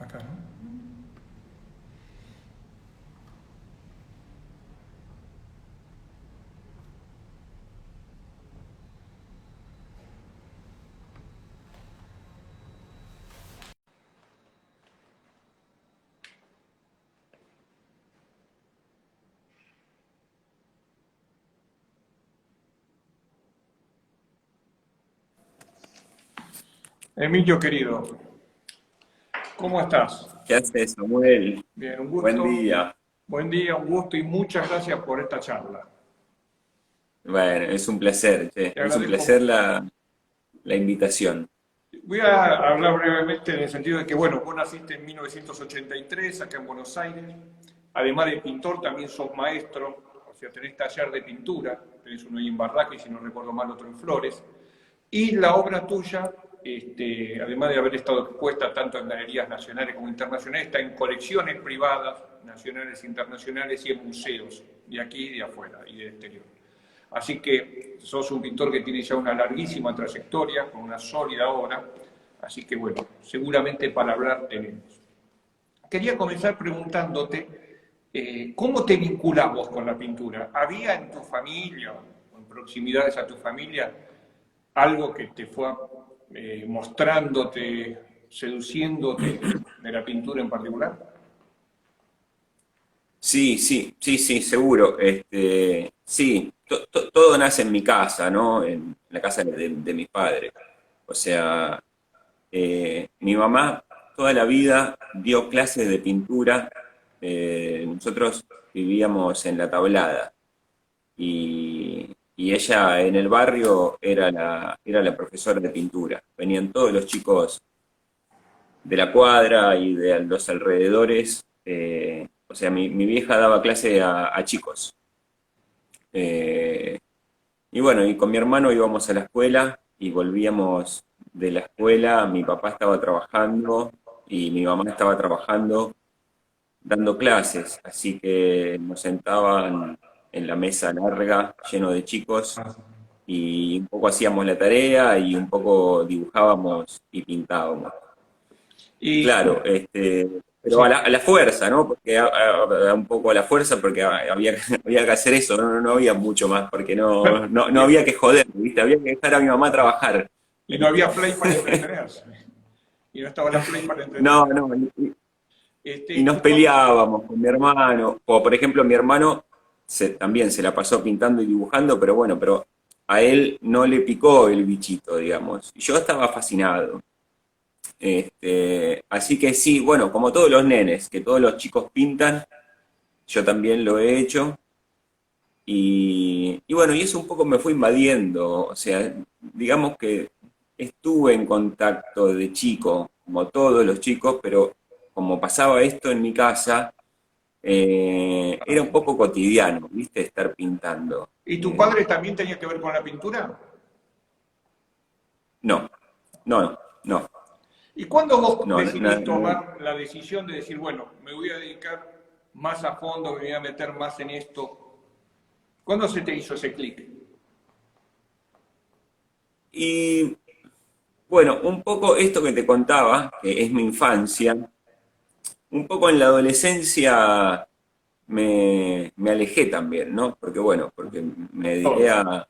Acá, ¿no? Emilio, querido, ¿cómo estás? ¿Qué haces, Samuel? Bien, un Buen gusto. día. Buen día, un gusto y muchas gracias por esta charla. Bueno, es un placer, che. Te Es un agradezco. placer la invitación. Voy a hablar brevemente en el sentido de que, bueno, vos naciste en 1983 acá en Buenos Aires. Además de pintor, también sos maestro, o sea, tenés taller de pintura, tenés uno ahí en Barraca y si no recuerdo mal otro en Flores. Y la obra tuya, además de haber estado expuesta tanto en galerías nacionales como internacionales, está en colecciones privadas, nacionales e internacionales y en museos, de aquí y de afuera y del exterior. Así que sos un pintor que tiene ya una larguísima trayectoria, con una sólida obra, así que bueno, seguramente para hablar tenemos. Quería comenzar preguntándote, ¿cómo te vinculás vos con la pintura? ¿Había en tu familia, o en proximidades a tu familia, algo que te fue mostrándote, seduciéndote de la pintura en particular? Sí, sí, sí, sí, seguro. Sí, todo nace en mi casa, ¿no? En la casa de mis padres. O sea, mi mamá toda la vida dio clases de pintura. Nosotros vivíamos en La Tablada y ella en el barrio era la profesora de pintura. Venían todos los chicos de la cuadra y de los alrededores. O sea, mi vieja daba clase a chicos. Eh, y bueno, y con mi hermano íbamos a la escuela y volvíamos de la escuela. Mi papá estaba trabajando y mi mamá estaba trabajando dando clases. Así que nos sentaban en la mesa larga, lleno de chicos, y un poco hacíamos la tarea y un poco dibujábamos y pintábamos. Y Claro, pero sí, a la fuerza, ¿no? Porque un poco a la fuerza, porque había que hacer eso, no había mucho más, porque no y, había que joder, ¿viste? Había que dejar a mi mamá trabajar. y no había play para entretenerse. Y no estaba la play para No, entretenerse. no, y nos Y cuando, peleábamos con mi hermano, o por ejemplo mi hermano también se la pasó pintando y dibujando, pero bueno, pero a él no le picó el bichito, digamos. Y yo estaba fascinado. Así que sí, bueno, como todos los nenes, que todos los chicos pintan, yo también lo he hecho. Y bueno, y eso un poco me fue invadiendo. O sea, digamos que estuve en contacto de chico, como todos los chicos, pero como pasaba esto en mi casa, era un poco cotidiano, ¿viste? Estar pintando. ¿Y tu padre también tenía que ver con la pintura? No, no, no, ¿Y cuándo vos no, decidís tomar la decisión de decir, bueno, me voy a dedicar más a fondo, me voy a meter más en esto? ¿Cuándo se te hizo ese clic? Y bueno, un poco esto que te contaba, que es mi infancia, un poco en la adolescencia me alejé también, ¿no? Porque bueno, porque me dediqué Todos.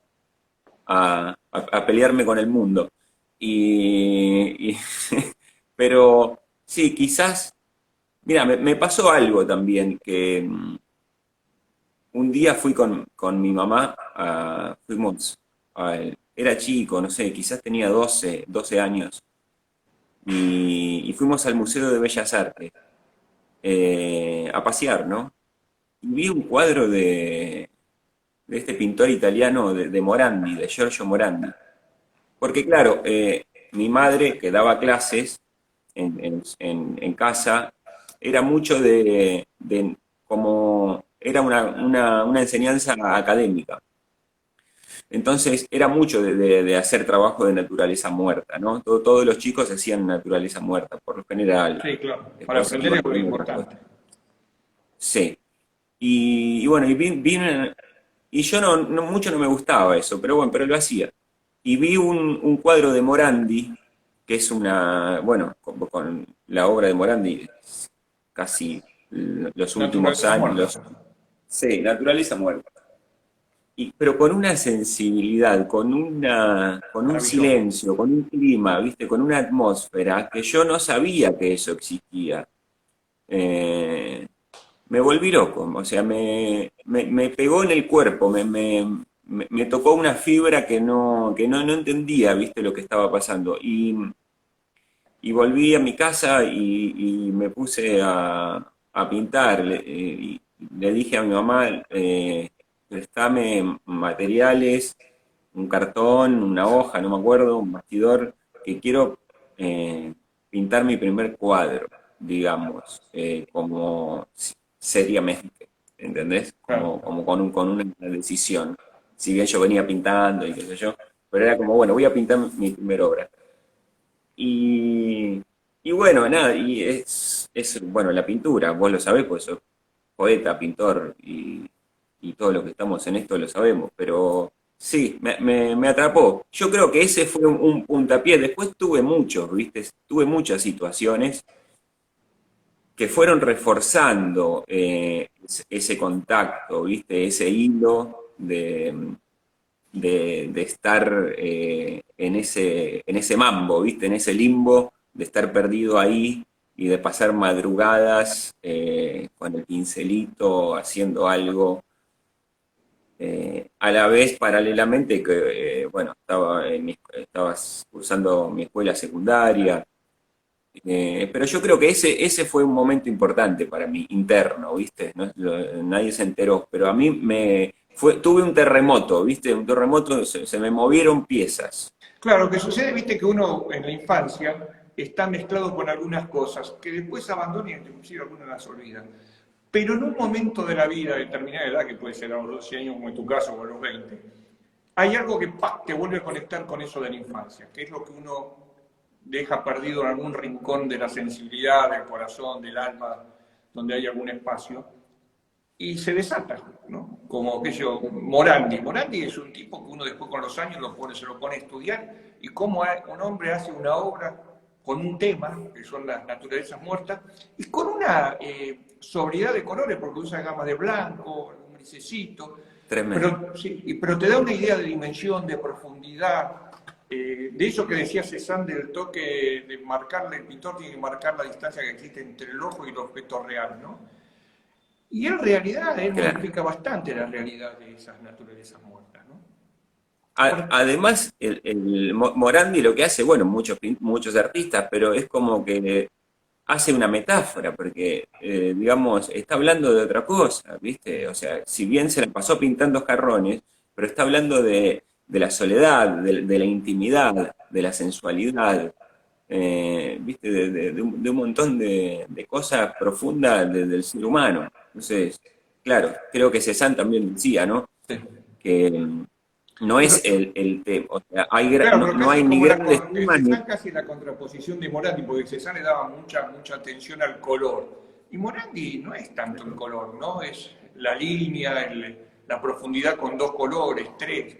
a pelearme con el mundo. Y pero sí, quizás, mira, me pasó algo también, que un día fui con mi mamá, era chico, no sé, quizás tenía 12 años, y fuimos al Museo de Bellas Artes a pasear, ¿no? Y vi un cuadro de este pintor italiano de Morandi, de Giorgio Morandi. Porque claro, mi madre que daba clases en casa, era mucho como, era una enseñanza académica. Entonces era mucho de hacer trabajo de naturaleza muerta, ¿no? Todos los chicos hacían naturaleza muerta, por lo general. Sí, claro. Para Después aprender iban es muy haciendo otras cosas. importante. Sí. Y bueno, y yo mucho no me gustaba eso, pero bueno, pero lo hacía. Y vi un cuadro de Morandi, que es una, bueno, la obra de Morandi, casi los últimos Naturaleza muerta. años. Sí, naturaleza muerta. Pero con una sensibilidad, con un Maravilloso. silencio, con un clima, ¿viste? Con una atmósfera que yo no sabía que eso existía. Eh, Me volví loco, o sea, me pegó en el cuerpo, me tocó una fibra no entendía, ¿viste? Lo que estaba pasando. Y volví a mi casa y me puse a pintar. Y le dije a mi mamá, préstame materiales, un cartón, una hoja, no me acuerdo, un bastidor, que quiero pintar mi primer cuadro, digamos, como seriamente, ¿entendés? Claro. Como con una decisión. Si bien yo venía pintando y qué sé yo, pero era como, bueno, voy a pintar mi primera obra. Y, y bueno, nada, bueno, la pintura, vos lo sabés, pues sos poeta, pintor y todo lo que estamos en esto lo sabemos, pero sí, me atrapó. Yo creo que ese fue un puntapié. Después tuve muchos, ¿viste? Tuve muchas situaciones que fueron reforzando ese contacto, ¿viste? Ese hilo de estar en ese mambo, ¿viste? En ese limbo, de estar perdido ahí y de pasar madrugadas con el pincelito haciendo algo. A la vez, paralelamente, que bueno, estaba cursando mi escuela secundaria, pero yo creo que ese fue un momento importante para mí, interno, ¿viste? Nadie se enteró, pero a mí tuve un terremoto, ¿viste? Un terremoto, se me movieron piezas. Claro, lo que sucede, viste, que uno en la infancia está mezclado con algunas cosas que después abandona y inclusive algunas las olvida. Pero en un momento de la vida, de determinada edad, que puede ser a los 12 años como en tu caso o a los 20, hay algo que ¡pac! Te vuelve a conectar con eso de la infancia, que es lo que uno deja perdido en algún rincón de la sensibilidad, del corazón, del alma, donde hay algún espacio, y se desata, ¿no? Como que yo, Morandi. Morandi es un tipo que uno después con los años se lo pone a estudiar, y cómo un hombre hace una obra con un tema, que son las naturalezas muertas, y con una sobriedad de colores, porque usa gamas de blanco, un grisecito, Tremendo. sí, pero te da una idea de dimensión, de profundidad, de eso que decía Cézanne del toque de marcarle, el pintor tiene que marcar la distancia que existe entre el ojo y el objeto real, ¿no? Y en realidad él Claro. modifica bastante la realidad de esas naturalezas muertas, ¿no? Además, Morandi lo que hace, bueno, muchos artistas, pero es como que hace una metáfora, porque, digamos, está hablando de otra cosa, ¿viste? O sea, si bien se la pasó pintando jarrones, pero está hablando de la soledad, de la intimidad, de la sensualidad, ¿viste? De un montón de cosas profundas del ser humano. Entonces, claro, creo que Cézanne también decía, ¿no? Sí. Que no Pero, es el tema, o sea, claro, no, pero no casi hay ni como grandes temas ni... Cézanne casi la contraposición de Morandi, porque Cézanne le daba mucha atención al color. Y Morandi no es tanto el color, ¿no? Es la línea, la profundidad con dos colores, tres,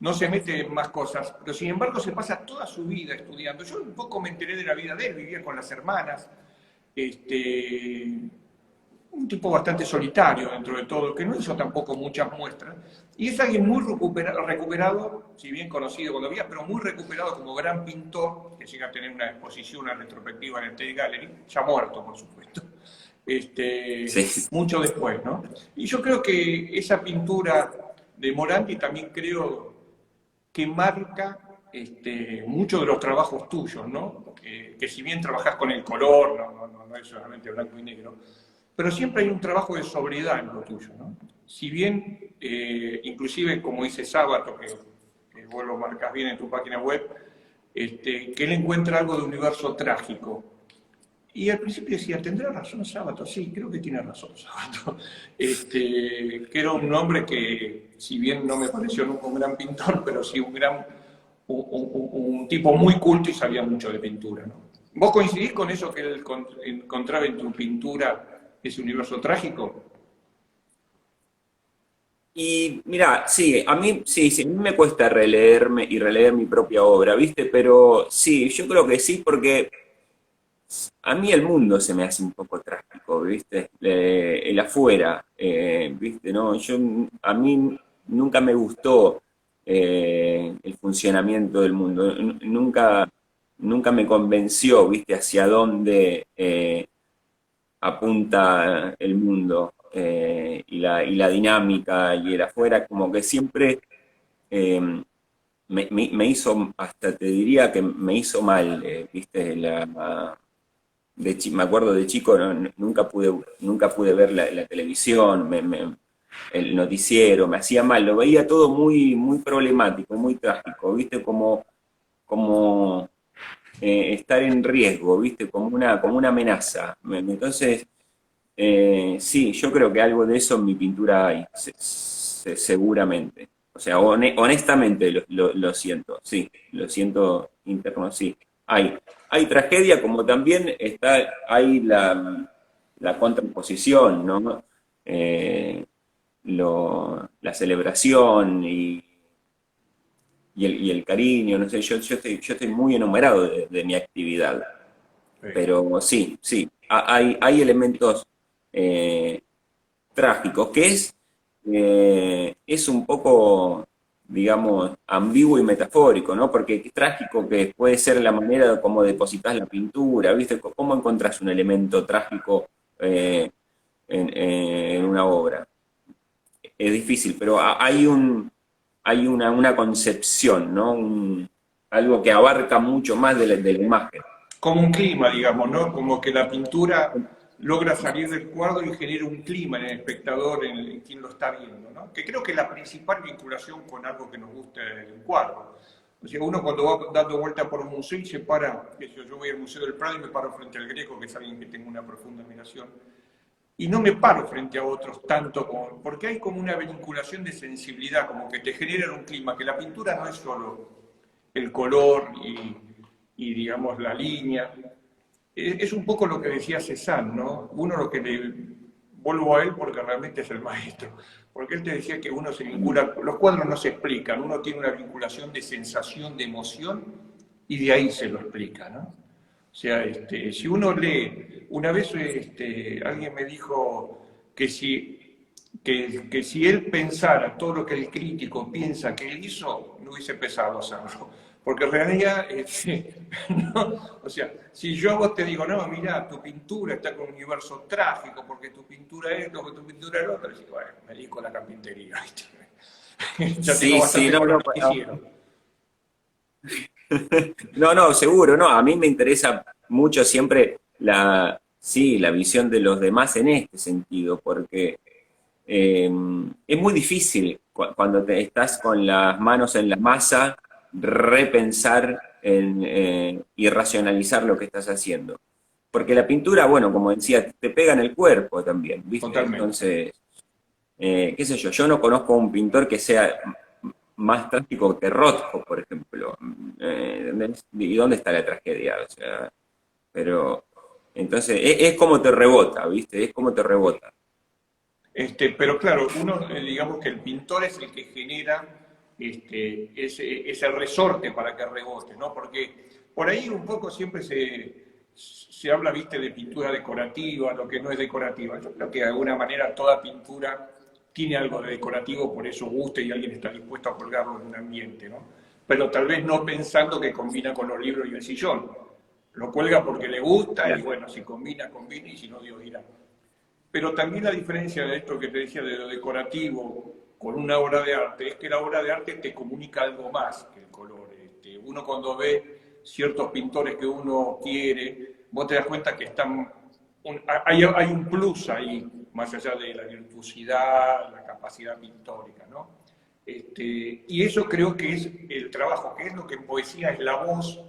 no se mete en más cosas, pero sin embargo se pasa toda su vida estudiando. Yo un poco me enteré de la vida de él, vivía con las hermanas, este, un tipo bastante solitario dentro de todo, que no hizo tampoco muchas muestras, y es alguien muy recuperado, si bien conocido cuando había, pero muy recuperado como gran pintor, que llega a tener una exposición, una retrospectiva en el Tate Gallery, ya muerto, por supuesto, Sí, mucho después, ¿no? Y yo creo que esa pintura de Morandi también creo que marca muchos de los trabajos tuyos, ¿no? Que si bien trabajás con el color, no es solamente blanco y negro, pero siempre hay un trabajo de sobriedad en lo tuyo, ¿no? Si bien, inclusive como dice Sábato, que vos lo marcas bien en tu página web, que él encuentra algo de universo trágico. Y al principio decía, ¿tendrá razón Sábato? Sí, creo que tiene razón Sábato. Que era un hombre que, si bien no me pareció nunca un gran pintor, pero sí un tipo muy culto y sabía mucho de pintura, ¿no? ¿Vos coincidís con eso que él encontraba en tu pintura ese universo trágico? Y mira, sí, a mí sí, sí, a mí me cuesta releerme y releer mi propia obra, ¿viste? Pero sí, yo creo que sí, porque a mí el mundo se me hace un poco trágico, ¿viste? El afuera, ¿viste? No, a mí nunca me gustó el funcionamiento del mundo, nunca me convenció, ¿viste? Hacia dónde apunta el mundo y la dinámica y el afuera, como que siempre eh, me hizo, hasta te diría que me hizo mal, ¿viste? Me acuerdo de chico, nunca pude ver la televisión, el noticiero, me hacía mal, lo veía todo muy problemático, muy trágico, ¿viste? Como estar en riesgo, ¿viste? Como una amenaza. Entonces, sí, yo creo que algo de eso en mi pintura hay, seguramente. O sea, honestamente lo siento, sí, lo siento interno, sí. Hay, hay tragedia como también hay la contraposición, ¿no? Eh, la celebración y el cariño, no sé, yo estoy muy enamorado de mi actividad. Sí. Pero sí, sí, hay elementos eh, trágicos, es un poco, digamos, ambiguo y metafórico, ¿no? Porque es trágico que puede ser la manera como depositas la pintura, ¿viste? ¿Cómo encontrás un elemento trágico en una obra? Es difícil, pero hay una concepción, ¿no? Algo que abarca mucho más de la imagen. Como un clima, digamos, ¿no? Como que la pintura logra salir del cuadro y genera un clima en el espectador, en quien lo está viendo, ¿no? Que creo que es la principal vinculación con algo que nos gusta del cuadro. O sea, uno cuando va dando vuelta por un museo y se para, qué sé yo voy al Museo del Prado y me paro frente al Greco, que es alguien que tengo una profunda admiración, y no me paro frente a otros tanto como, porque hay como una vinculación de sensibilidad, como que te generan un clima, que la pintura no es solo el color digamos la línea. Es un poco lo que decía Cézanne, ¿no? Uno lo que le vuelvo a él porque realmente es el maestro, porque él te decía que uno se vincula, los cuadros no se explican, uno tiene una vinculación de sensación, de emoción, y de ahí se lo explica, ¿no? O sea, si uno lee, una vez alguien me dijo que si él pensara todo lo que el crítico piensa que él hizo, no hubiese pesado hacerlo. Porque en realidad, ¿no? O sea, si yo a vos te digo, no, mira, tu pintura está con un universo trágico, porque tu pintura es esto, porque tu pintura es lo otro, y digo, bueno, me dedico a la carpintería, ¿viste? Ya tengo Sí, sí, bastante no, con los no, noticieros. no, no, seguro, no. A mí me interesa mucho siempre sí, la visión de los demás en este sentido, porque eh, es muy difícil cuando estás con las manos en la masa repensar y racionalizar lo que estás haciendo. Porque la pintura, bueno, como decía, te pega en el cuerpo también, ¿viste? Totalmente. Entonces, qué sé yo no conozco un pintor que sea más trágico que Rothko, por ejemplo. ¿Entendés? ¿Y dónde está la tragedia? O sea, pero entonces es como te rebota, ¿viste? Es como te rebota. Pero claro, uno, digamos que el pintor es el que genera ese resorte para que rebote, ¿no? Porque por ahí un poco siempre se habla, viste, de pintura decorativa, lo que no es decorativa. Yo creo que de alguna manera toda pintura tiene algo de decorativo, por eso gusta y alguien está dispuesto a colgarlo en un ambiente, ¿no? Pero tal vez no pensando que combina con los libros y el sillón. Lo cuelga porque le gusta y Claro. bueno, si combina, combina y si no, Dios dirá. Pero también la diferencia de esto que te decía de lo decorativo con una obra de arte es que la obra de arte te comunica algo más que el color. Uno cuando ve ciertos pintores que uno quiere, vos te das cuenta que hay un plus ahí, más allá de la virtuosidad, la capacidad pintórica, ¿no? Y eso creo que es el trabajo, que es lo que en poesía es la voz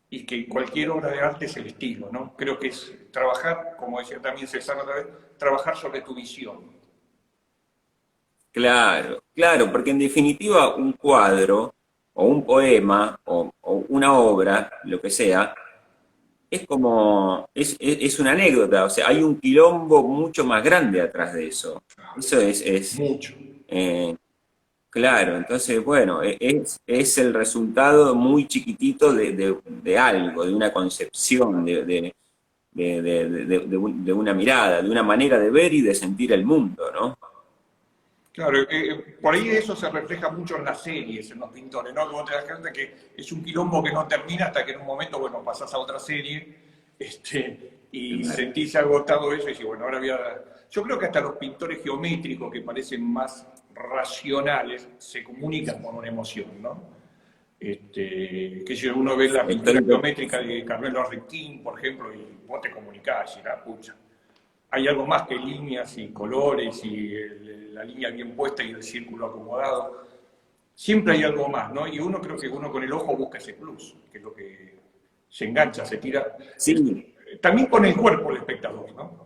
y que cualquier obra de arte es el estilo, ¿no? Creo que es trabajar, como decía también César otra vez, trabajar sobre tu visión. Claro, claro, porque en definitiva un cuadro o un poema o una obra, lo que sea, es como, es una anécdota, o sea, hay un quilombo mucho más grande atrás de eso. Eso Mucho. Eh, claro, entonces, bueno, es el resultado muy chiquitito de algo, de una concepción, de una mirada, de una manera de ver y de sentir el mundo, ¿no? Claro, por ahí eso se refleja mucho en las series, en los pintores, ¿no? Que vos te das cuenta que es un quilombo que no termina hasta que en un momento, bueno, pasás a otra serie, y sentís agotado eso y decís, bueno, ahora voy a... Yo creo que hasta los pintores geométricos que parecen más racionales se comunican con una emoción, ¿no? Que si uno ve la pintura Estoy, geométrica de Carmelo Arrequín, por ejemplo, y vos te comunicás y la pucha. Hay algo más que líneas y colores y la línea bien puesta y el círculo acomodado. Siempre hay algo más, ¿no? Y uno creo que uno con el ojo busca ese plus, que es lo que se engancha, se tira. sí, También con el cuerpo el espectador, ¿no?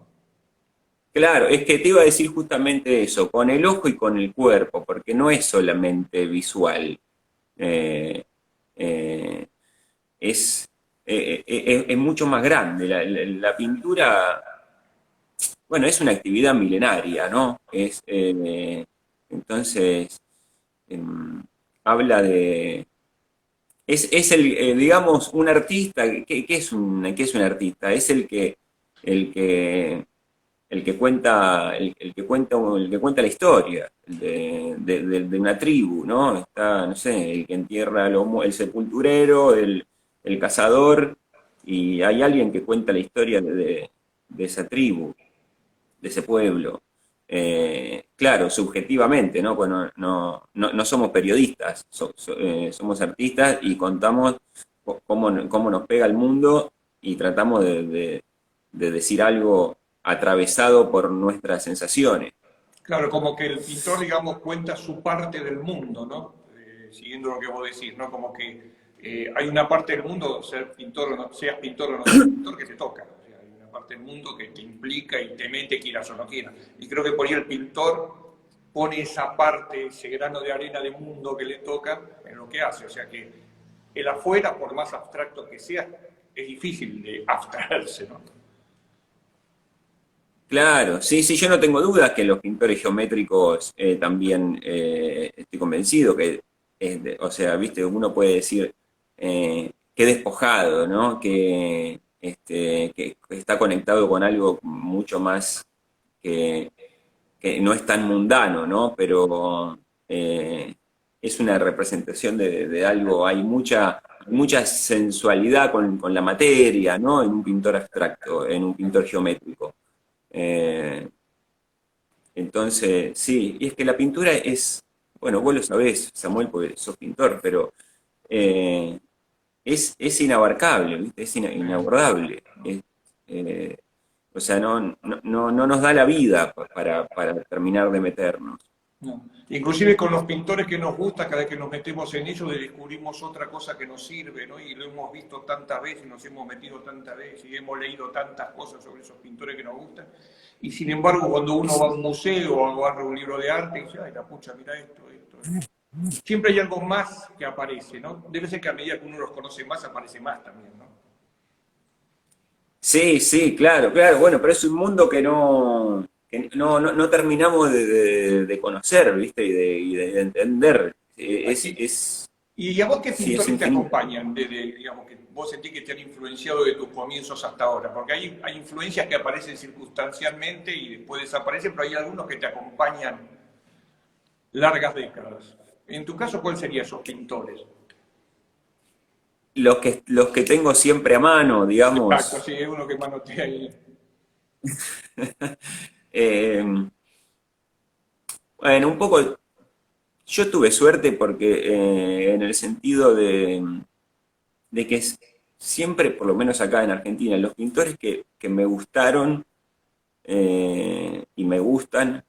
claro, es que te iba a decir justamente eso, con el ojo y con el cuerpo, porque no es solamente visual. Eh, eh, es, es mucho más grande. La pintura, bueno, es una actividad milenaria, ¿no? Entonces, em, habla de... Es el, digamos, un artista, qué es un artista? Es el que, el que cuenta la historia de una tribu, ¿no? Está, no sé, el que entierra el sepulturero, el cazador, y hay alguien que cuenta la historia de esa tribu, de ese pueblo. Claro, subjetivamente, ¿no? Bueno, no somos periodistas, somos artistas y contamos cómo nos pega el mundo y tratamos de decir algo atravesado por nuestras sensaciones. Claro, como que el pintor, digamos, cuenta su parte del mundo, ¿no? Siguiendo lo que vos decís, ¿no? Como que hay una parte del mundo, ser pintor o no, seas pintor o no seas pintor, que te toca. O sea, hay una parte del mundo que te implica y te mete, quieras o no quieras. Y creo que por ahí el pintor pone esa parte, ese grano de arena de mundo que le toca en lo que hace. O sea que el afuera, por más abstracto que sea, es difícil de abstraerse, ¿no? Claro, sí, sí, yo no tengo dudas que los pintores geométricos también estoy convencido que, o sea, viste, uno puede decir que despojado, ¿no? Que está conectado con algo mucho más que, que no es tan mundano, ¿no? Pero es una representación de algo, hay mucha sensualidad con la materia, ¿no? En un pintor abstracto, en un pintor geométrico. Eh, entonces, sí, y es que la pintura es, bueno, vos lo sabés, Samuel, porque sos pintor, pero eh, es inabarcable, ¿viste? Es inabordable. Eh, o sea, no nos da la vida para terminar de meternos. No. Inclusive con los pintores que nos gusta, cada vez que nos metemos en ellos descubrimos otra cosa que nos sirve, ¿no? Y lo hemos visto tantas veces, nos hemos metido tantas veces y hemos leído tantas cosas sobre esos pintores que nos gustan. Y sin embargo, cuando uno va a un museo o agarra un libro de arte y dice, ay, la pucha, mira esto. Siempre hay algo más que aparece, ¿no? Debe ser que a medida que uno los conoce más, aparece más también, ¿no? Sí, sí, claro, claro, bueno, pero es un mundo que no terminamos de conocer, ¿viste? Y de entender. ¿Y a vos qué Sí, es pintores te infinito. acompañan desde, digamos, que vos sentís que te han influenciado de tus comienzos hasta ahora? Porque hay influencias que aparecen circunstancialmente y después desaparecen, pero hay algunos que te acompañan largas décadas. En tu caso, ¿cuál serían esos pintores? Los que tengo siempre a mano, Exacto, digamos. sí, es uno que manotea ahí. eh, bueno, un poco, yo tuve suerte porque en el sentido de que siempre, por lo menos acá en Argentina, los pintores que me gustaron y me gustan,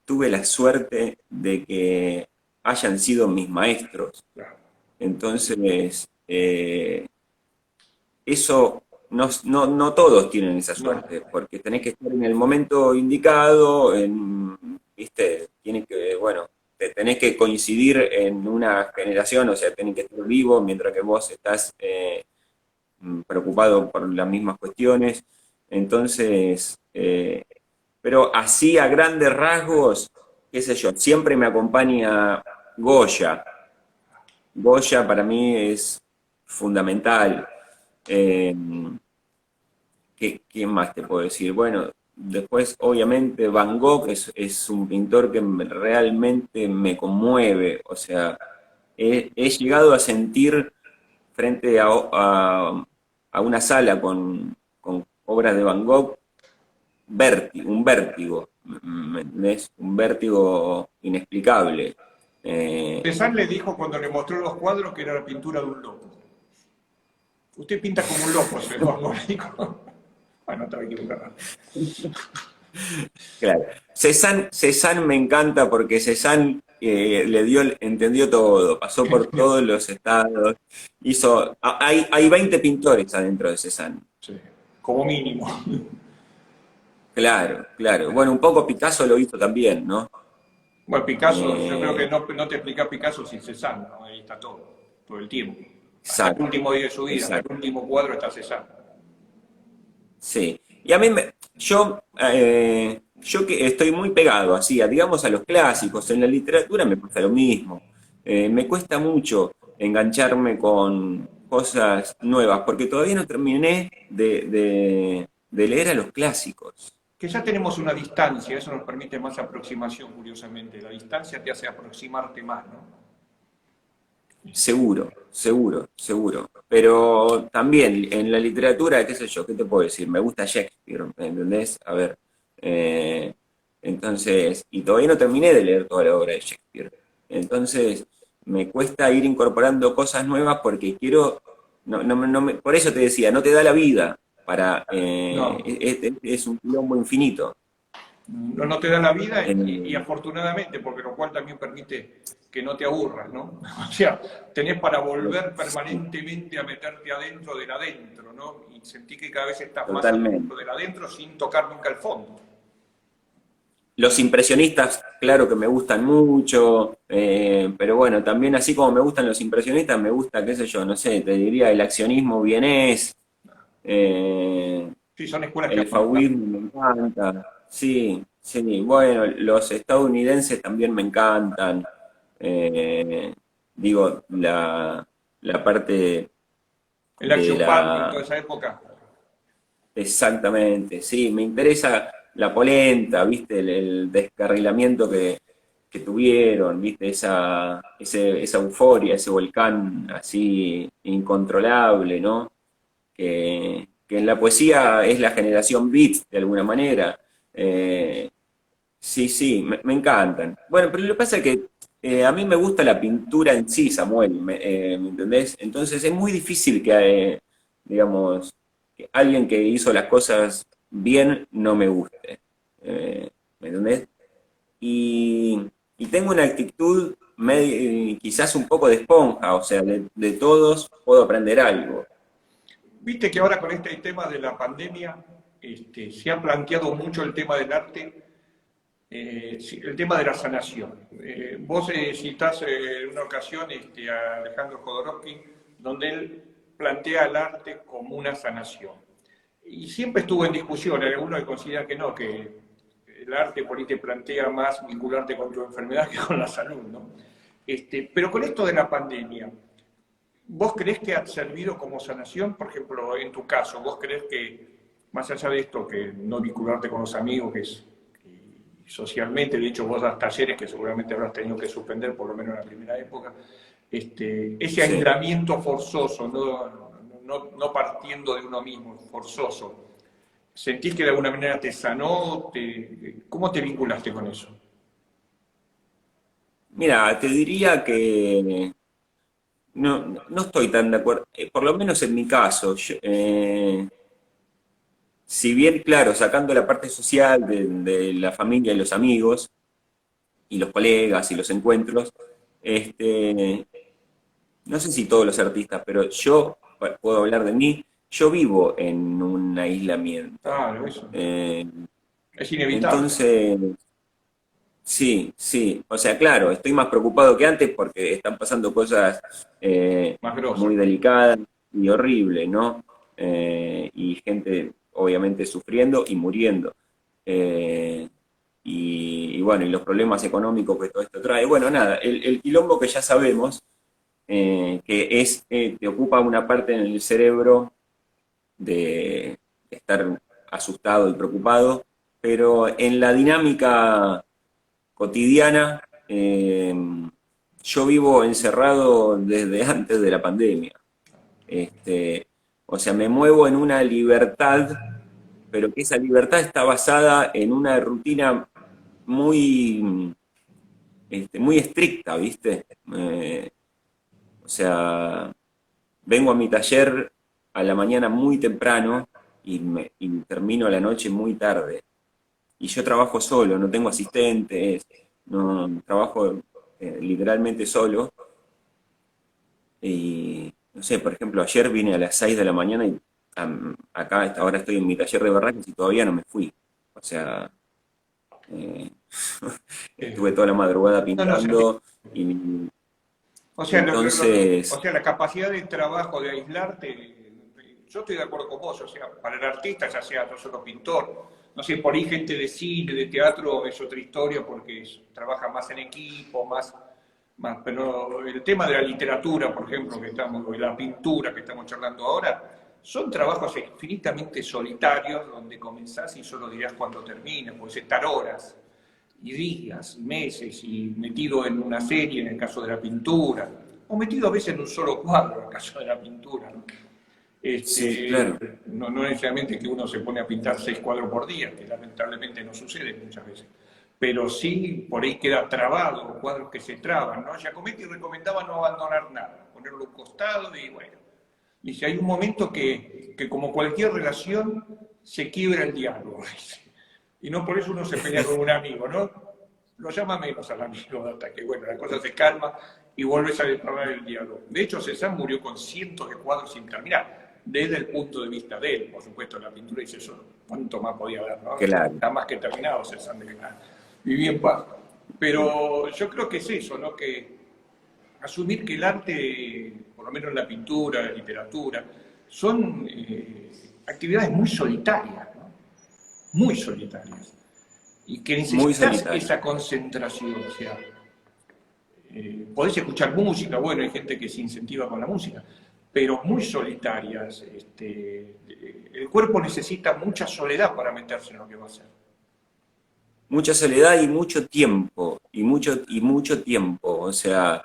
tuve la suerte de que hayan sido mis maestros. Claro. Entonces, eso no todos tienen esa No, suerte, porque tenés que estar en el momento indicado, ¿viste? Tienes que, bueno, tenés que coincidir en una generación, o sea, tenés que estar vivo mientras que vos estás preocupado por las mismas cuestiones. Entonces, pero así a grandes rasgos, qué sé yo, siempre me acompaña Goya. Goya para mí es fundamental. Eh, ¿qué más te puedo decir? Bueno, después obviamente Van Gogh es un pintor que realmente me conmueve. O sea, he llegado a sentir frente a una sala con obras de Van Gogh un vértigo, ¿me entendés? Un vértigo inexplicable. Eh, Cézanne le dijo cuando le mostró los cuadros que era la pintura de un loco. Usted pinta como un loco, se lo dijo. Bueno, estaba equivocado. claro. Cézanne me encanta porque Cézanne entendió todo, pasó por todos los estados, hay 20 pintores adentro de Cézanne. Sí, como mínimo. Claro, claro. Bueno, un poco Picasso lo hizo también, ¿no? Bueno, Picasso, yo creo que Eh, no te explica Picasso sin Cézanne, ¿no? Ahí está todo el tiempo. Hasta el exacto, último día de su vida, hasta el exacto. último cuadro está Cézanne. Sí, y a mí, yo que estoy muy pegado así, digamos, a los clásicos, en la literatura me pasa lo mismo. Me cuesta mucho engancharme con cosas nuevas, porque todavía no terminé de leer a los clásicos. Que ya tenemos una distancia, eso nos permite más aproximación, curiosamente. La distancia te hace aproximarte más, ¿no? Seguro, seguro, seguro. Pero también en la literatura, qué sé yo, ¿qué te puedo decir? Me gusta Shakespeare, ¿me entendés? A ver, eh, entonces, y todavía no terminé de leer toda la obra de Shakespeare. Entonces, me cuesta ir incorporando cosas nuevas porque quiero, por eso te decía, no te da la vida para, No, es un quilombo infinito. no te da la vida y Eh, afortunadamente, porque lo cual también permite que no te aburras, ¿no? O sea, tenés para volver permanentemente a meterte adentro del adentro, ¿no? Y sentí que cada vez estás más totalmente. adentro del adentro sin tocar nunca el fondo. Los impresionistas, claro que me gustan mucho, pero bueno, también así como me gustan los impresionistas, me gusta, qué sé yo, no sé, te diría el accionismo vienés, eh, Sí, son escuelas que el aportan. fauvismo me encanta, sí, sí, bueno, los estadounidenses también me encantan, eh, digo, la parte El de Action Painting, toda la. esa época. Exactamente, sí, me interesa la polenta, viste, el descarrilamiento que tuvieron, viste, esa euforia, ese volcán así incontrolable, ¿no? Que en la poesía es la generación beat, de alguna manera. Eh, sí, sí, me encantan. Bueno, pero lo que pasa es que a mí me gusta la pintura en sí, Samuel, ¿me entendés? Entonces es muy difícil digamos, que alguien que hizo las cosas bien no me guste. ¿Me entendés? Y tengo una actitud quizás un poco de esponja, o sea, de todos puedo aprender algo. Viste que ahora con este tema de la pandemia se ha planteado mucho el tema del arte, sí, el tema de la sanación. Vos citás en una ocasión a Alejandro Jodorowsky, donde él plantea el arte como una sanación. Y siempre estuvo en discusión, hay algunos que consideran que no, que el arte por ahí te plantea más vincularte con tu enfermedad que con la salud, ¿no? Pero con esto de la pandemia, ¿vos creés que ha servido como sanación? Por ejemplo, en tu caso, ¿vos creés que, más allá de esto, que no vincularte con los amigos, y socialmente, de hecho vos das talleres que seguramente habrás tenido que suspender, por lo menos en la primera época, ese Sí. aislamiento forzoso, no partiendo de uno mismo, forzoso, ¿sentís que de alguna manera te sanó? ¿Cómo te vinculaste con eso? Mira, te diría que no estoy tan de acuerdo, por lo menos en mi caso. Si bien, claro, sacando la parte social de la familia y los amigos, y los colegas y los encuentros, este, no sé si todos los artistas, pero yo puedo hablar de mí, yo vivo en un aislamiento. Claro, eso. Eh, Es inevitable, entonces, sí, sí, o sea, claro, estoy más preocupado que antes porque están pasando cosas más grosso. muy delicadas y horribles, ¿no? Y gente obviamente sufriendo y muriendo. Eh, y bueno, y los problemas económicos que todo esto trae. Bueno, nada, el quilombo que ya sabemos, que es, te ocupa una parte en el cerebro de estar asustado y preocupado, pero en la dinámica cotidiana, yo vivo encerrado desde antes de la pandemia. Este, o sea, me muevo en una libertad, pero que esa libertad está basada en una rutina muy, muy estricta, ¿viste? O sea, vengo a mi taller a la mañana muy temprano y termino a la noche muy tarde. Y yo trabajo solo, no tengo asistentes, no trabajo literalmente solo. Y no sé, por ejemplo, ayer vine a las 6 de la mañana y acá a esta hora estoy en mi taller de barracas y todavía no me fui. O sea, eh, estuve toda la madrugada No, no, se entiende. pintando y O sea, o entonces, sea, la capacidad de trabajo, de aislarte, yo estoy de acuerdo con vos, o sea, para el artista, ya sea no solo pintor, no sé, por ahí gente de cine, de teatro, es otra historia porque trabaja más en equipo, pero el tema de la literatura, por ejemplo, o la pintura que estamos charlando ahora, son trabajos infinitamente solitarios donde comenzás y solo dirás cuándo terminas, puedes estar horas y días, meses, y metido en una serie en el caso de la pintura, o metido a veces en un solo cuadro en el caso de la pintura, ¿no? sí, claro, No necesariamente que uno se pone a pintar 6 cuadros por día, que lamentablemente no sucede muchas veces, pero sí por ahí queda trabado, cuadros que se traban, ¿no? Giacometti recomendaba no abandonar nada, ponerlo a un costado y bueno, dice, hay un momento que como cualquier relación se quiebra el diálogo, dice. Y no por eso uno se pelea con un amigo, ¿no? Lo llama menos al amigo hasta que, bueno, la cosa se calma y vuelves a retomar el diálogo. De hecho, Cézanne murió con cientos de cuadros sin terminar, desde el punto de vista de él. Por supuesto, la pintura dice eso, ¿cuánto más podía haber, no? claro. Está más que terminado Cézanne de vivía en paz. Pero yo creo que es eso, ¿no? Que asumir que el arte, por lo menos la pintura, la literatura, son actividades muy solitarias, ¿no? Muy solitarias, y que Muy necesitas solitario. esa concentración, o sea, podés escuchar música, bueno, hay gente que se incentiva con la música, pero muy solitarias, el cuerpo necesita mucha soledad para meterse en lo que va a hacer. Mucha soledad y mucho tiempo, y mucho tiempo. O sea,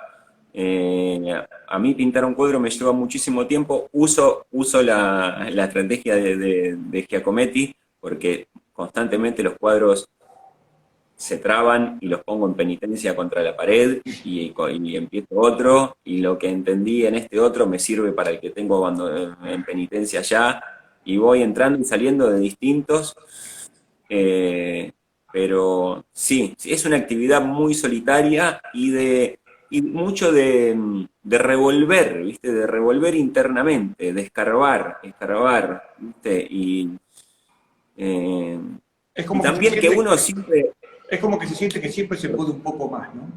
a mí pintar un cuadro me lleva muchísimo tiempo. Uso la estrategia de Giacometti, porque constantemente los cuadros se traban y los pongo en penitencia contra la pared y empiezo otro, y lo que entendí en este otro me sirve para el que tengo en penitencia ya, y voy entrando y saliendo de distintos. Eh, pero sí, es una actividad muy solitaria y mucho de revolver, ¿viste? De revolver internamente, de escarbar, ¿viste? Eh, Es y como que se también que siente, uno siempre, es como que se siente que siempre se puede un poco más, ¿no?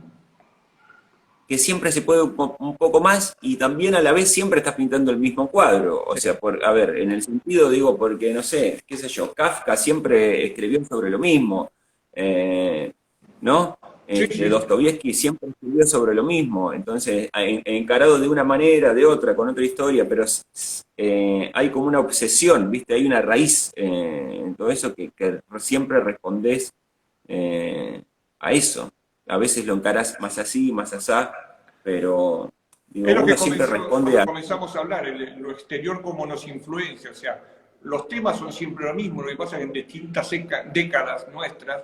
que siempre se puede un poco más y también a la vez siempre estás pintando el mismo cuadro. O Sí, sea, a ver, en el sentido digo, porque no sé, qué sé yo, Kafka siempre escribió sobre lo mismo, eh, ¿no? sí, sí. Dostoyevsky siempre escribió sobre lo mismo, entonces encarado de una manera, de otra, con otra historia, pero hay como una obsesión, ¿viste? Hay una raíz en todo eso que siempre respondés a eso. A veces lo encarás más así, más asá, pero digo, Es lo que uno siempre comenzó, responde cuando a... comenzamos a hablar, lo exterior cómo nos influencia, o sea, los temas son siempre lo mismo, lo que pasa es que en distintas décadas nuestras,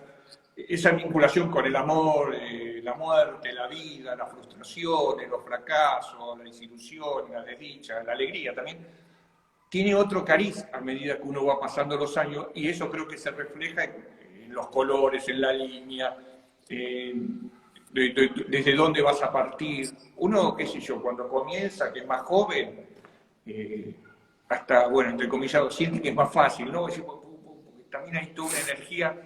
esa vinculación con el amor, la muerte, la vida, las frustraciones, los fracasos, la desilusión, la desdicha, la alegría también, tiene otro cariz a medida que uno va pasando los años y eso creo que se refleja en los colores, en la línea, desde dónde vas a partir. Uno, qué sé yo, cuando comienza, que es más joven, eh, hasta, bueno, entre comillas, siente que es más fácil, ¿no? Porque también hay toda una energía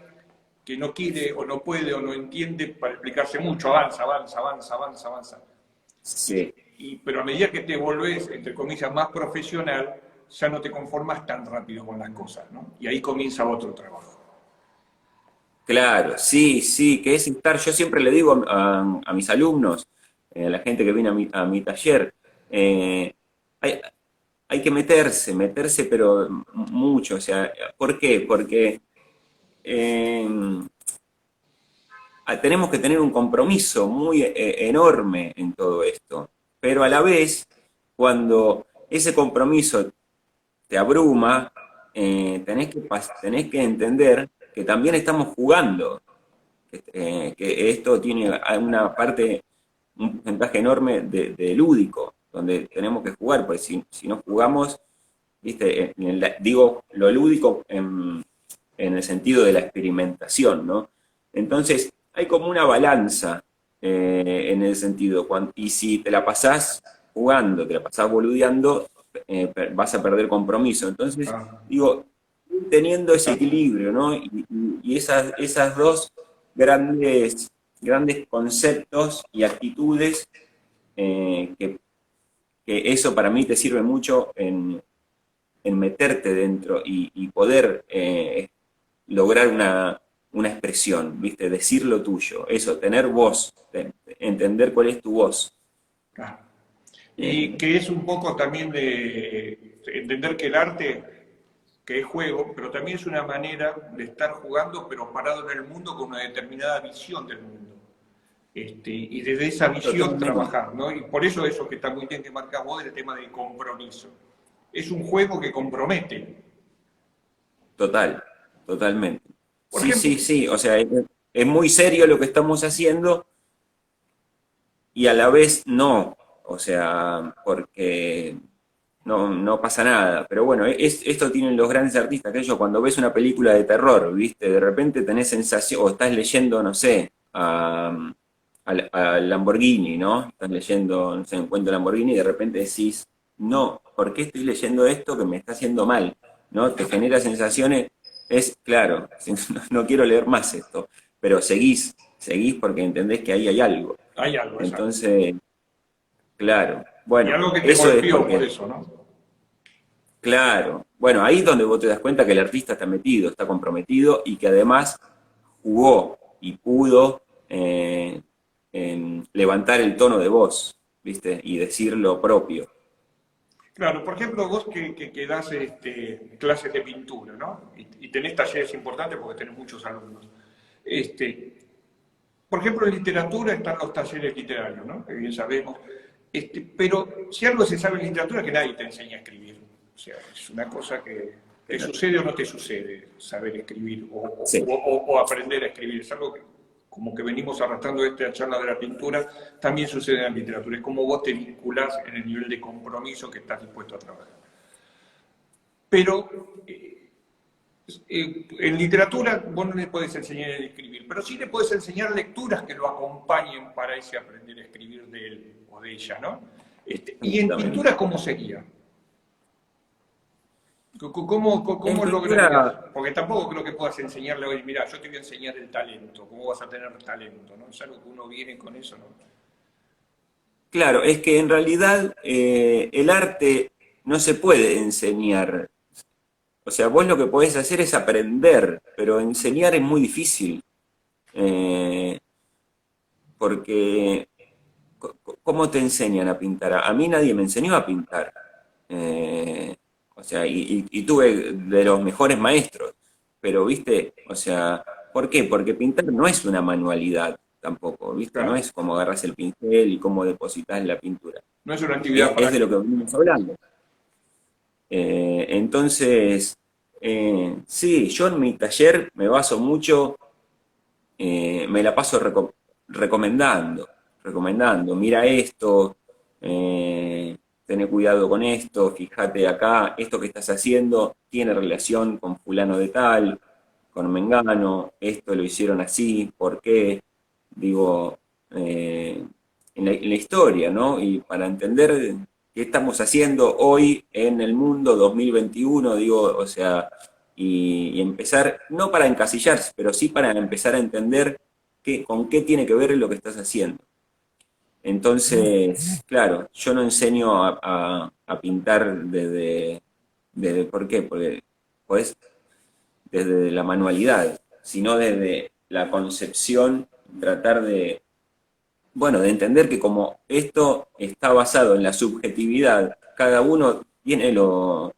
que no quiere o no puede o no entiende para explicarse mucho, avanza, avanza, avanza, avanza, avanza. Sí, Pero a medida que te volvés, entre comillas, más profesional, ya no te conformas tan rápido con las cosas, ¿no? Y ahí comienza otro trabajo. Claro, sí, sí, que es estar, yo siempre le digo a mis alumnos, a la gente que viene a mi taller, eh, hay, hay que meterse, pero mucho, o sea, ¿por qué? Porque eh, tenemos que tener un compromiso muy enorme en todo esto, pero a la vez, cuando ese compromiso te abruma, tenés que entender que también estamos jugando, que esto tiene una parte, un porcentaje enorme de lúdico, donde tenemos que jugar, porque si no jugamos, ¿viste? Digo lo lúdico en el sentido de la experimentación, ¿no? Entonces, hay como una balanza en el sentido, y si te la pasás jugando, te la pasás boludeando, vas a perder compromiso. Entonces, Ah, digo, teniendo ese equilibrio, ¿no? Y esas dos grandes conceptos y actitudes que eso para mí te sirve mucho en meterte dentro y poder lograr una expresión, ¿viste? Decir lo tuyo, eso, tener voz, entender cuál es tu voz. ah. Y Eh, que es un poco también de entender que el arte, que es juego, pero también es una manera de estar jugando, pero parado en el mundo con una determinada visión del mundo. Y desde esa visión Totalmente, trabajar, ¿no? Y por eso que está muy bien que marcas vos del tema del compromiso. Es un juego que compromete. total, totalmente. Por Sí, ejemplo, sí, sí, o sea, es muy serio lo que estamos haciendo y a la vez no, o sea, porque no pasa nada. Pero bueno, esto tienen los grandes artistas, que ellos cuando ves una película de terror, ¿viste? De repente tenés sensación, o estás leyendo, no sé, a Lamborghini, ¿no? Estás leyendo, no sé, un cuento de Lamborghini y de repente decís, no, ¿por qué estoy leyendo esto que me está haciendo mal? ¿No? Te genera sensaciones, es claro, no quiero leer más esto, pero seguís porque entendés que ahí hay algo. hay algo, exacto. Entonces, claro, Y bueno, algo que te eso es golpeó por porque, eso, ¿no? claro, bueno, ahí es donde vos te das cuenta que el artista está metido, está comprometido y que además jugó y pudo en levantar el tono de voz, ¿viste? Y decir lo propio. Claro, por ejemplo, vos que das clases de pintura, ¿no? Y tenés talleres importantes porque tenés muchos alumnos. Este, por ejemplo, en literatura están los talleres literarios, ¿no? Que bien sabemos. Pero si algo se sabe en literatura es que nadie te enseña a escribir. O sea, es una cosa que te sucede o no te sucede saber escribir Sí, o aprender a escribir. Es algo que, como que venimos arrastrando esta charla de la pintura, también sucede en la literatura. Es como vos te vinculás en el nivel de compromiso que estás dispuesto a trabajar. Pero en literatura vos no le podés enseñar a escribir, pero sí le podés enseñar lecturas que lo acompañen para ese aprender a escribir de él o de ella, ¿no? Y en exactamente. pintura, ¿cómo sería? En ¿Cómo lograrías? pintura, Porque tampoco creo que puedas enseñarle hoy, mira, yo te voy a enseñar el talento, cómo vas a tener talento, ¿no? Es algo que uno viene con eso, ¿no? claro, es que en realidad el arte no se puede enseñar. O sea, vos lo que podés hacer es aprender, pero enseñar es muy difícil. Eh, porque ¿cómo te enseñan a pintar? A mí nadie me enseñó a pintar. Eh, o sea, y tuve de los mejores maestros, pero viste, o sea, ¿por qué? Porque pintar no es una manualidad tampoco, viste, no Claro. es como agarras el pincel y cómo depositas la pintura. No es una actividad Es de lo que práctica. venimos hablando. Entonces, sí, yo en mi taller me baso mucho, me la paso recomendando, mira esto, tené cuidado con esto, fíjate acá, esto que estás haciendo tiene relación con fulano de tal, con Mengano, esto lo hicieron así, ¿por qué? Digo, en la historia, ¿no? Y para entender qué estamos haciendo hoy en el mundo 2021, digo, o sea, y empezar, no para encasillarse, pero sí para empezar a entender con qué tiene que ver lo que estás haciendo. Entonces, claro, yo no enseño a pintar ¿por qué? Porque pues, desde la manualidad, sino desde la concepción, tratar de, bueno, de entender que como esto está basado en la subjetividad, cada uno tiene lo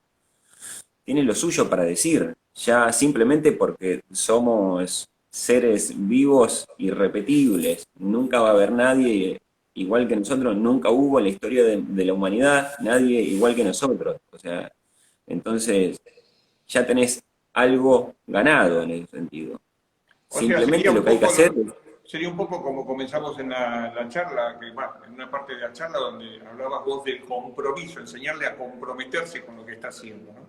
suyo para decir, ya simplemente porque somos seres vivos irrepetibles. Nunca va a haber nadie igual que nosotros, nunca hubo en la historia de la humanidad nadie igual que nosotros. O sea, entonces ya tenés algo ganado en ese sentido. O sea, sería Simplemente un lo que hay que poco, hacer sería un poco como comenzamos en la charla, que, bueno, en una parte de la charla donde hablabas vos del compromiso, enseñarle a comprometerse con lo que está haciendo, ¿no?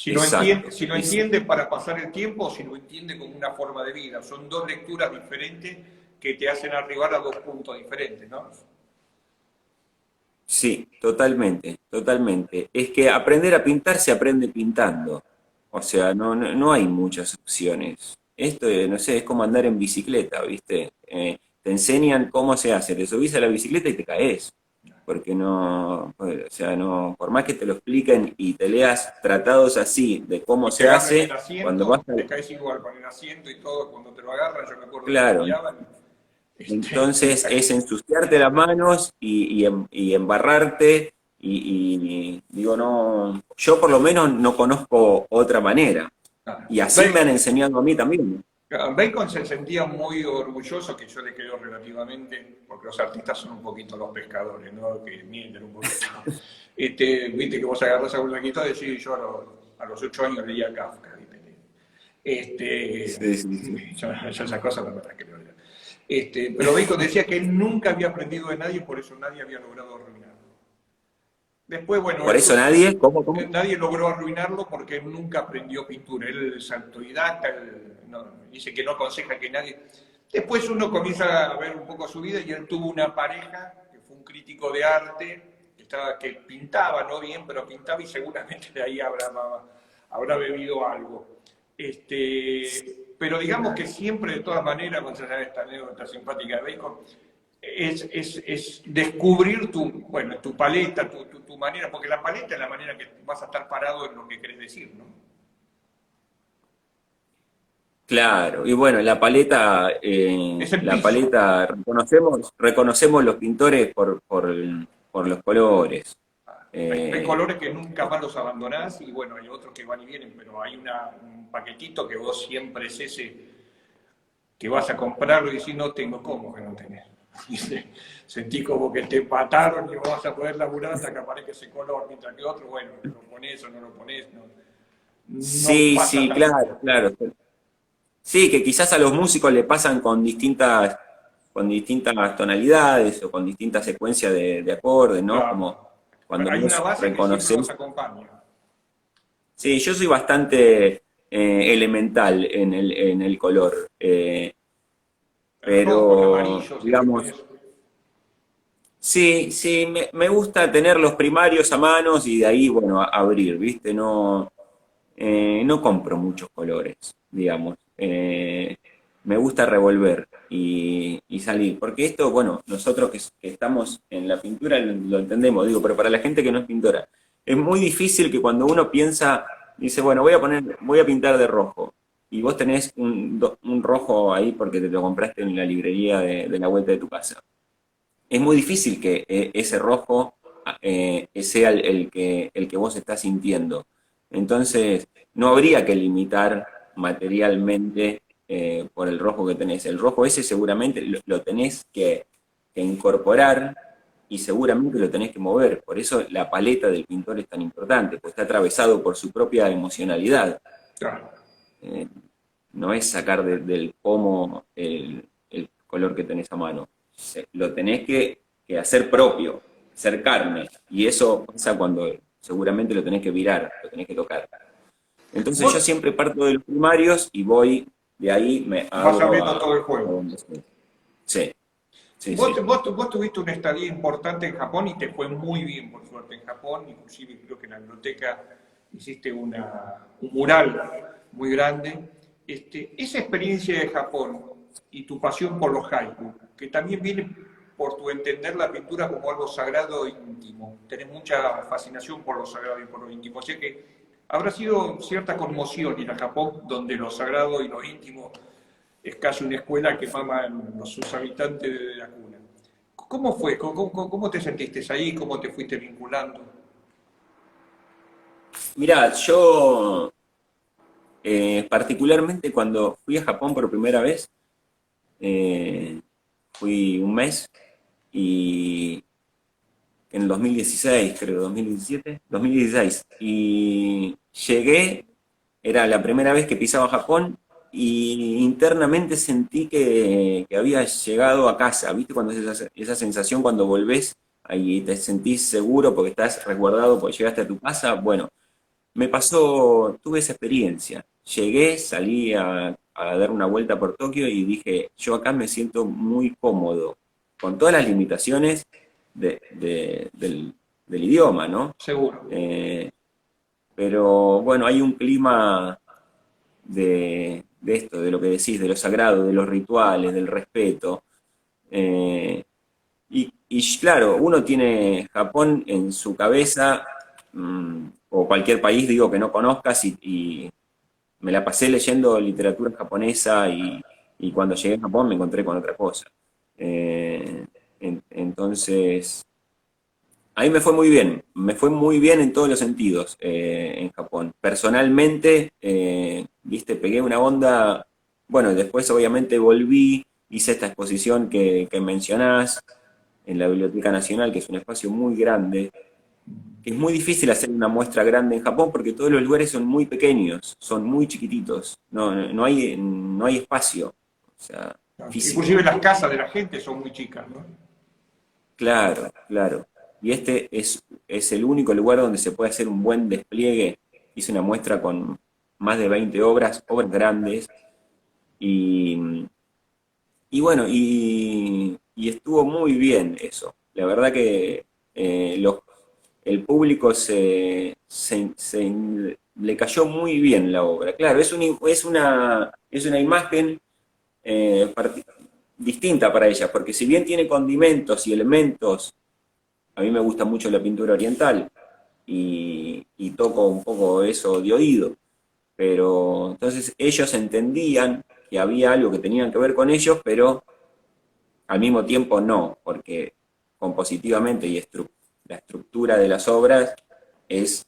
exacto. Si lo entiende para pasar el tiempo o si lo entiende como una forma de vida. Son dos lecturas diferentes que te hacen arribar a dos puntos diferentes, ¿no? Sí, totalmente, totalmente. Es que aprender a pintar se aprende pintando. O sea, no hay muchas opciones. Esto, no sé, es como andar en bicicleta, ¿viste? Te enseñan cómo se hace, te subís a la bicicleta y te caes. Porque no, pues, o sea, no, por más que te lo expliquen y te leas tratados así de cómo Y te se agarran el hace, cuando vas asiento, a... te caes igual con el asiento y todo, cuando te lo agarran, yo me acuerdo que me Claro, pillaban, te entonces es caes. ensuciarte las manos y embarrarte digo, no, yo por lo menos no conozco otra manera. Ah. Y así me han enseñado a mí también. Bacon se sentía muy orgulloso, que yo le creo relativamente, porque los artistas son un poquito los pescadores, ¿no? Que mienten un poquito. Viste que vos agarrás a un laquito y decís, yo a los 8 años leía Kafka, ¿viste? Sí, sí, sí. Yo esas cosas no me las creo. Pero Bacon decía que él nunca había aprendido de nadie, por eso nadie había logrado arruinarlo. Después, bueno, Por eso nadie, ¿cómo? nadie logró arruinarlo porque él nunca aprendió pintura. Él es autodidacta, dice que no aconseja que nadie. Después uno comienza a ver un poco su vida y él tuvo una pareja que fue un crítico de arte, que pintaba, no bien, pero pintaba y seguramente de ahí habrá bebido algo. Pero digamos que siempre, de todas maneras, con esta anécdota simpática de Bacon, es descubrir tu paleta, tu manera, porque la paleta es la manera que vas a estar parado en lo que querés decir, ¿no? Claro, y bueno, Es el la piso. paleta, reconocemos los pintores por los colores. Hay Eh, colores que nunca más los abandonás y bueno, hay otros que van y vienen, pero hay un paquetito que vos siempre es ese que vas a comprarlo y decís, no tengo, ¿cómo que no tenés? Sentí como que te empataron y no vas a poder laburar hasta que aparezca ese color, mientras que otro, bueno, lo pones o no lo pones, no sí, pasa sí, tanto. claro, claro. Sí, que quizás a los músicos le pasan con distintas tonalidades o con distintas secuencias de acordes, ¿no? Como Claro. cuando Hay una vos base que siempre los reconoces. acompaña. Sí, yo soy bastante elemental en el color, El rojo, el pero amarillo, si le digamos, pones. sí, sí, me gusta tener los primarios a manos y de ahí, bueno, abrir, ¿viste? No compro muchos colores, digamos. Me gusta revolver y salir. Porque esto, bueno, nosotros que estamos en la pintura lo entendemos, digo, pero para la gente que no es pintora, es muy difícil que cuando uno piensa, dice, bueno, voy a pintar de rojo. Y vos tenés un rojo ahí porque te lo compraste en la librería de la vuelta de tu casa. Es muy difícil que ese rojo sea el que vos estás sintiendo. Entonces, no habría que limitar materialmente por el rojo que tenés. El rojo ese seguramente lo tenés que incorporar y seguramente lo tenés que mover. Por eso la paleta del pintor es tan importante, porque está atravesado por su propia emocionalidad. Claro. Eh, no es sacar del pomo el color que tenés a mano. Lo tenés que hacer propio, ser carne. Y eso pasa cuando seguramente lo tenés que virar, lo tenés que tocar. Entonces yo Vos siempre parto de los primarios y voy, de ahí me vas abro abriendo todo el a juego. donde sea. Sí, sí, Vos, sí. vos tuviste una estadía importante en Japón y te fue muy bien, por suerte, en Japón. Inclusive creo que en la biblioteca hiciste un mural muy grande. Esa experiencia de Japón y tu pasión por los haiku, que también viene por tu entender la pintura como algo sagrado e íntimo. Tenés mucha fascinación por lo sagrado y por lo íntimo. O sea que habrá sido cierta conmoción ir a Japón, donde lo sagrado y lo íntimo es casi una escuela que maman sus habitantes desde la cuna. ¿Cómo fue? ¿Cómo te sentiste ahí? ¿Cómo te fuiste vinculando? Mirá, yo particularmente cuando fui a Japón por primera vez, eh, fui un mes y en el 2016, creo, 2017, 2016, y llegué, era la primera vez que pisaba Japón y internamente sentí que había llegado a casa, ¿viste? Cuando es esa sensación cuando volvés y te sentís seguro porque estás resguardado porque llegaste a tu casa, bueno, me pasó, tuve esa experiencia. Llegué, salí a dar una vuelta por Tokio y dije, yo acá me siento muy cómodo, con todas las limitaciones del idioma, ¿no? Seguro. Eh, pero bueno, hay un clima de esto, de lo que decís, de lo sagrado, de los rituales, del respeto. Eh, y claro, uno tiene Japón en su cabeza, o cualquier país, digo, que no conozcas, y me la pasé leyendo literatura japonesa y cuando llegué a Japón me encontré con otra cosa. Eh, entonces, a mí me fue muy bien en todos los sentidos en Japón. Personalmente, viste, pegué una onda, bueno, después obviamente volví, hice esta exposición que mencionás en la Biblioteca Nacional, que es un espacio muy grande, que es muy difícil hacer una muestra grande en Japón porque todos los lugares son muy pequeños, son muy chiquititos, no hay espacio, o sea, Inclusive físico. las casas de la gente son muy chicas, ¿no? Claro, claro. Y este es el único lugar donde se puede hacer un buen despliegue. Hice una muestra con más de 20 obras, obras grandes, y, y bueno, y estuvo muy bien eso. La verdad que el público le cayó muy bien la obra. Claro, es una imagen eh, parti- distinta para ella, porque si bien tiene condimentos y elementos, a mí me gusta mucho la pintura oriental y toco un poco eso de oído, pero entonces ellos entendían que había algo que tenían que ver con ellos, pero al mismo tiempo no, porque compositivamente la estructura de las obras es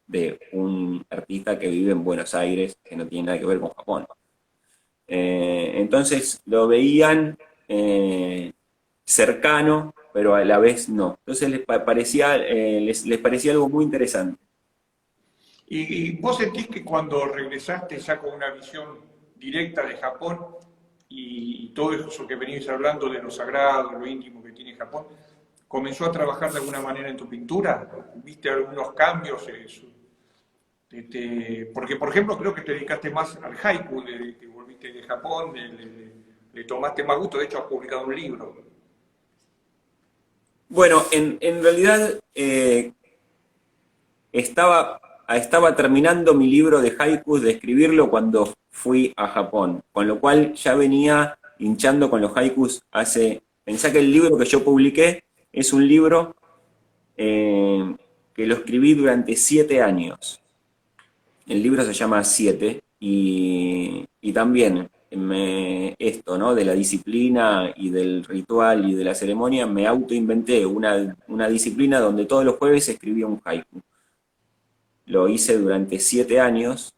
de un artista que vive en Buenos Aires, que no tiene nada que ver con Japón. Entonces lo veían cercano, pero a la vez no. Entonces les parecía algo muy interesante. ¿Y vos sentís que cuando regresaste ya con una visión directa de Japón y todo eso que venís hablando de lo sagrado, lo íntimo que tiene Japón, comenzó a trabajar de alguna manera en tu pintura? ¿Viste algunos cambios? Porque, por ejemplo, creo que te dedicaste más al haiku, de que volviste de Japón, le tomaste más gusto, de hecho has publicado un libro. Bueno, en realidad estaba terminando mi libro de haikus de escribirlo cuando fui a Japón, con lo cual ya venía hinchando con los haikus Pensá que el libro que yo publiqué es un libro que lo escribí durante 7 años. El libro se llama Siete y también esto, ¿no? De la disciplina y del ritual y de la ceremonia, me autoinventé una disciplina donde todos los jueves escribía un haiku. Lo hice durante 7 años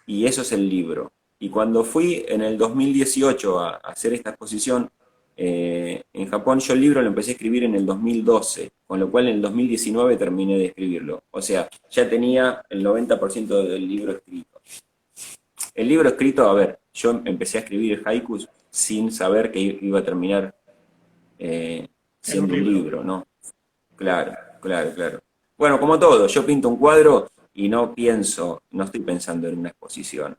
y eso es el libro. Y cuando fui en el 2018 a hacer esta exposición en Japón, yo el libro lo empecé a escribir en el 2012, con lo cual en el 2019 terminé de escribirlo. O sea, ya tenía el 90% del libro escrito. El libro escrito, a ver, yo empecé a escribir haikus sin saber que iba a terminar En un siendo un libro. libro, ¿no? Claro, claro, claro. Bueno, como todo, yo pinto un cuadro y no estoy pensando en una exposición.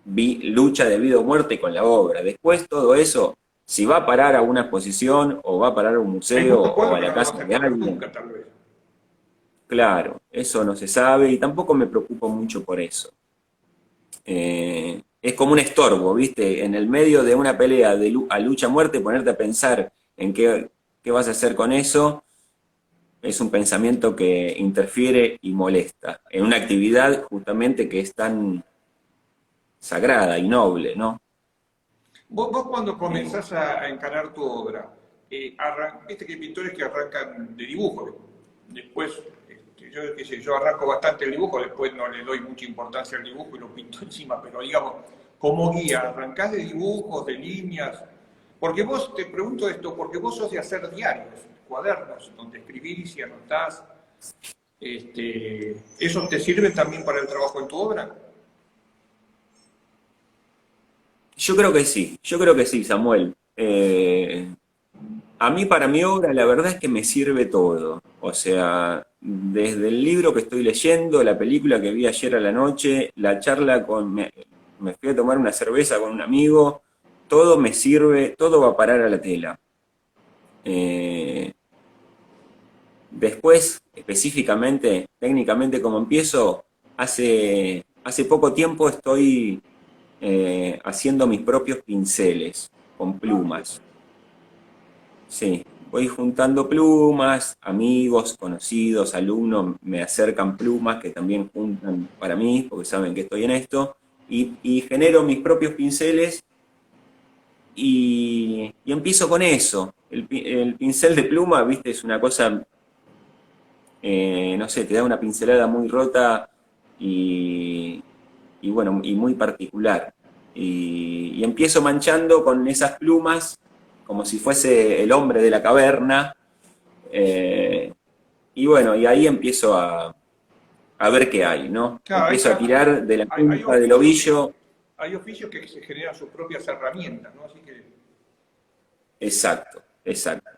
Vi lucha de vida o muerte con la obra. Después todo eso, si va a parar a una exposición o va a parar a un Hay museo muchos o cuadros a que la no los casa vas a de exponer alguien, nunca, tal vez. claro, eso no se sabe y tampoco me preocupo mucho por eso. Es como un estorbo, ¿viste? En el medio de una pelea a lucha-muerte, ponerte a pensar en qué vas a hacer con eso, es un pensamiento que interfiere y molesta en una actividad justamente que es tan sagrada y noble, ¿no? Vos cuando comenzás a encarar tu obra, viste que hay pintores que arrancan de dibujo, después, yo qué sé, yo arranco bastante el dibujo, después no le doy mucha importancia al dibujo y lo pinto encima, pero digamos, como guía, arrancás de dibujos, de líneas, porque vos, te pregunto esto, porque vos sos de hacer diarios, cuadernos, donde escribís y anotás, ¿eso te sirve también para el trabajo en tu obra? Yo creo que sí, Samuel. A mí, para mi obra, la verdad es que me sirve todo. O sea, desde el libro que estoy leyendo, la película que vi ayer a la noche, la charla me fui a tomar una cerveza con un amigo, todo me sirve, todo va a parar a la tela. Eh, Después, específicamente, técnicamente, como empiezo, hace poco tiempo estoy haciendo mis propios pinceles con Ah, mira. plumas. Sí, voy juntando plumas, amigos, conocidos, alumnos me acercan plumas que también juntan para mí, porque saben que estoy en esto, y genero mis propios pinceles y empiezo con eso. El pincel de pluma, viste, es una cosa, no sé, te da una pincelada muy rota y, y bueno, y muy particular. Y empiezo manchando con esas plumas como si fuese el hombre de la caverna. eh, y bueno, y ahí empiezo a ver qué hay, ¿no? Claro, Empiezo a tirar de la punta del ovillo. hay oficios que se generan sus propias herramientas, ¿no? Así que, Exacto, exacto.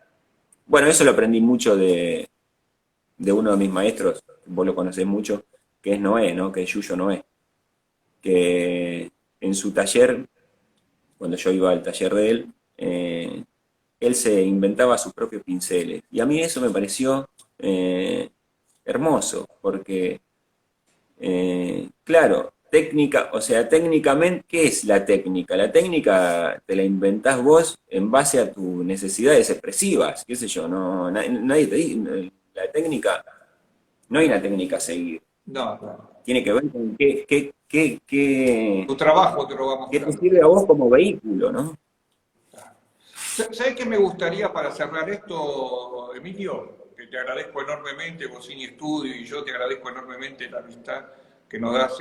Bueno, eso lo aprendí mucho de uno de mis maestros, vos lo conocés mucho, que es Noé, ¿no? Que es Yuyo Noé. Que en su taller, cuando yo iba al taller de él, él se inventaba sus propios pinceles. Y a mí eso me pareció hermoso, porque, claro, técnica, o sea, técnicamente, ¿qué es la técnica? La técnica te la inventás vos en base a tus necesidades expresivas, qué sé yo, no, nadie te dice, la técnica, no hay una técnica a seguir. no, no. Tiene que ver con Tu trabajo te lo va qué te mostrando. sirve a vos como vehículo, ¿no? ¿Sabes qué me gustaría para cerrar esto, Emilio? Que te agradezco enormemente, vos sin estudio y yo te agradezco enormemente la amistad que nos das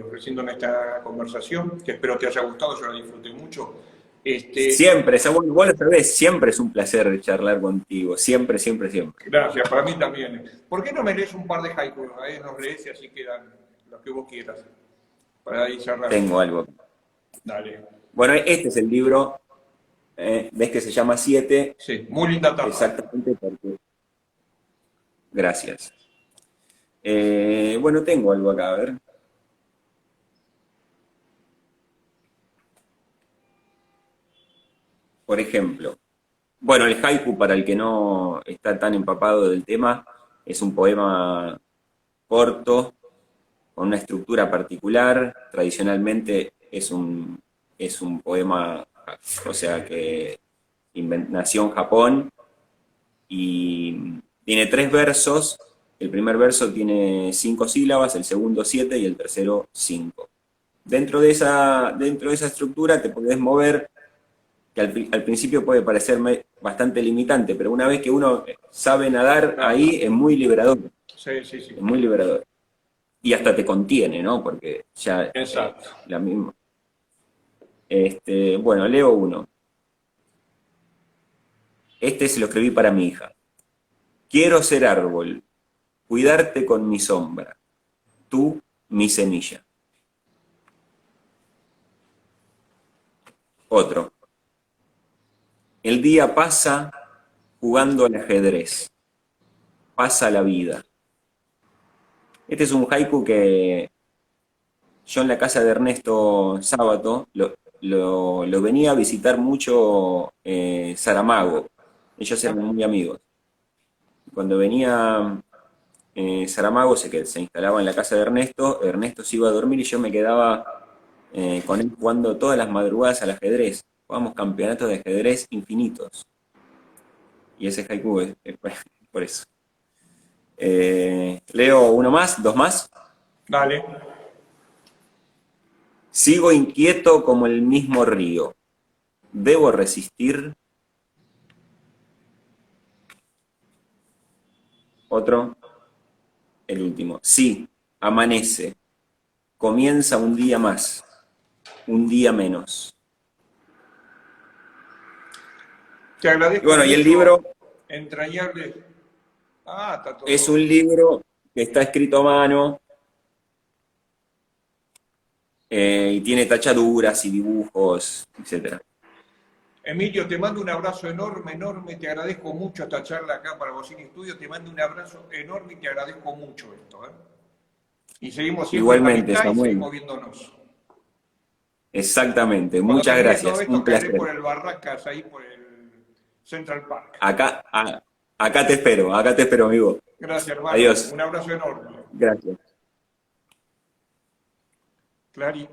ofreciéndome esta conversación, que espero te haya gustado, yo la disfruté mucho. Este, Siempre, Samuel, vos lo sabés, siempre es un placer charlar contigo, siempre, siempre, siempre. Gracias, para mí también. ¿Por qué no me lees un par de haikus? Ahí nos lees y así quedan los que vos quieras, para ir cerrando. Tengo algo. Dale. Bueno, este es el libro, ves que se llama Siete, Sí, muy linda tapa. exactamente porque... Gracias. Bueno, tengo algo acá, a ver. Por ejemplo, bueno, el haiku, para el que no está tan empapado del tema, es un poema corto, con una estructura particular. Tradicionalmente es un poema, o sea, que nació en Japón y tiene tres versos. El primer verso tiene 5 sílabas, el segundo 7 y el tercero 5. Dentro de esa estructura te podés mover, que al principio puede parecerme bastante limitante, pero una vez que uno sabe nadar Claro. ahí es muy liberador, Sí, sí, sí. es muy liberador. Y hasta te contiene, ¿no? Porque ya Exacto. la misma. Bueno, leo uno. Este se lo escribí para mi hija. Quiero ser árbol, cuidarte con mi sombra, tú mi semilla. Otro. El día pasa jugando al ajedrez, pasa la vida. Este es un haiku que yo en la casa de Ernesto Sábato lo venía a visitar mucho Saramago. Ellos eran muy amigos. Cuando venía Saramago que se instalaba en la casa de Ernesto, Ernesto se iba a dormir y yo me quedaba con él jugando todas las madrugadas al ajedrez. Jugábamos campeonatos de ajedrez infinitos. Y ese haiku es por eso. Leo uno más, dos más. Dale. Sigo inquieto como el mismo río. ¿Debo resistir? Otro, el último. Sí, amanece. Comienza un día más, un día menos. Te Y agradezco bueno, y el mucho, libro entrañable. Ah, está es todo. un libro que está escrito a mano y tiene tachaduras y dibujos, etcétera. Emilio, te mando un abrazo enorme, enorme. Te agradezco mucho esta charla acá para Bocini Estudio. Te mando un abrazo enorme y te agradezco mucho esto. ¿Eh? Y seguimos siempre en la Igualmente, amistad y Samuel. seguimos viéndonos. Exactamente. Cuando Muchas termine todo gracias. esto, Un caeré placer. por el Barracas, ahí por el Central Park. Acá te espero, amigo. Gracias, hermano. Adiós. Un abrazo enorme. Gracias. Clarín.